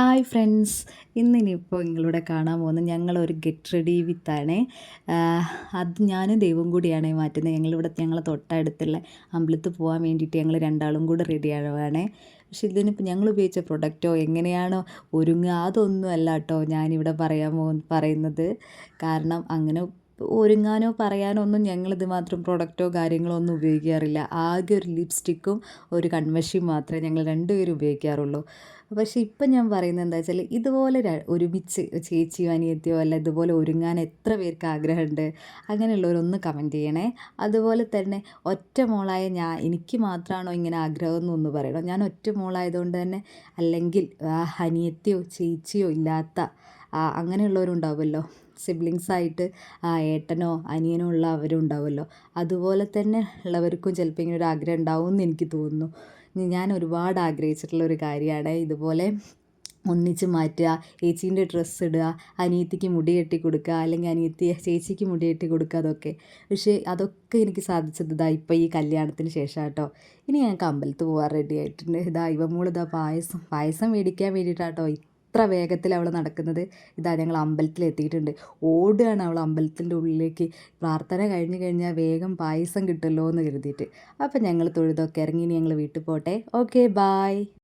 Hi friends, ഇന്നിനിപ്പോൾ നിങ്ങളിവിടെ കാണാൻ പോകുന്നത് ഞങ്ങളൊരു ഗെറ്റ് റെഡി വിത്താണേ. അത് ഞാനും ദൈവം കൂടിയാണ് മാറ്റുന്നത്. ഞങ്ങളെ തൊട്ടടുത്തുള്ള അമ്പലത്തിൽ പോകാൻ വേണ്ടിയിട്ട് ഞങ്ങൾ രണ്ടാളും കൂടെ റെഡിയാവുകയാണേ. പക്ഷെ ഇതിനിപ്പോൾ ഞങ്ങൾ ഉപയോഗിച്ച പ്രൊഡക്റ്റോ എങ്ങനെയാണോ ഒരുങ്ങുക അതൊന്നും അല്ല കേട്ടോ ഞാനിവിടെ പറയുന്നത്. കാരണം അങ്ങനെ ഒരുങ്ങാനോ പറയാനോ ഒന്നും ഞങ്ങളിത് മാത്രം പ്രൊഡക്റ്റോ കാര്യങ്ങളോ ഒന്നും ഉപയോഗിക്കാറില്ല. ആകെ ഒരു ലിപ്സ്റ്റിക്കും ഒരു കൺമഷിയും മാത്രമേ ഞങ്ങൾ രണ്ടുപേരും ഉപയോഗിക്കാറുള്ളൂ. പക്ഷേ ഇപ്പം ഞാൻ പറയുന്നത് എന്താ വെച്ചാൽ ഇതുപോലെ ഒരുമിച്ച് ചേച്ചിയോ അനിയത്തിയോ അല്ല ഇതുപോലെ ഒരുങ്ങാൻ എത്ര പേർക്ക് ആഗ്രഹമുണ്ട്? അങ്ങനെയുള്ളവരൊന്ന് കമൻറ്റ് ചെയ്യണേ. അതുപോലെ തന്നെ ഒറ്റ മോളായ എനിക്ക് മാത്രമാണോ ഇങ്ങനെ ആഗ്രഹം എന്നൊന്ന് പറയണം. ഞാൻ ഒറ്റ മോളായതുകൊണ്ട് തന്നെ, അല്ലെങ്കിൽ അനിയത്തിയോ ചേച്ചിയോ ഇല്ലാത്ത അങ്ങനെയുള്ളവരുണ്ടാവുമല്ലോ, സിബ്ലിങ്സായിട്ട് ഏട്ടനോ അനിയനോ ഉള്ളവരും ഉണ്ടാവുമല്ലോ. അതുപോലെ തന്നെ ഉള്ളവർക്കും ചിലപ്പോൾ ഇങ്ങനെ ഒരു ആഗ്രഹം ഉണ്ടാവും എന്ന് എനിക്ക് തോന്നുന്നു. ഞാൻ ഒരുപാട് ആഗ്രഹിച്ചിട്ടുള്ള ഒരു കാര്യമാണ് ഇതുപോലെ ഒന്നിച്ച് മാറ്റുക, ചേച്ചീൻ്റെ ഡ്രസ്സ് ഇടുക, അനിയത്തിക്ക് മുടി കെട്ടി കൊടുക്കുക, അല്ലെങ്കിൽ ചേച്ചിക്ക് മുടി കെട്ടി കൊടുക്കുക, അതൊക്കെ. പക്ഷേ അതൊക്കെ എനിക്ക് സാധിച്ചത് ഇപ്പോൾ ഈ കല്യാണത്തിന് ശേഷം കേട്ടോ. ഇനി ഞങ്ങൾക്ക് അമ്പലത്തിൽ പോകാൻ റെഡി ആയിട്ടുണ്ട്. ഇവമോൾ പായസം മേടിക്കാൻ വേണ്ടിയിട്ടാട്ടോ ഇത്ര വേഗത്തിൽ അവൾ നടക്കുന്നത്. ഞങ്ങൾ അമ്പലത്തിൽ എത്തിയിട്ടുണ്ട്. ഓടുകയാണ് അവൾ അമ്പലത്തിൻ്റെ ഉള്ളിലേക്ക്. പ്രാർത്ഥന കഴിഞ്ഞ് കഴിഞ്ഞാൽ വേഗം പായസം കിട്ടുമല്ലോ എന്ന് കരുതിയിട്ട്. അപ്പം ഞങ്ങൾ തൊഴുതൊക്കെ ഇറങ്ങി. ഇനി ഞങ്ങൾ വീട്ടിൽ പോട്ടെ. Okay, bye.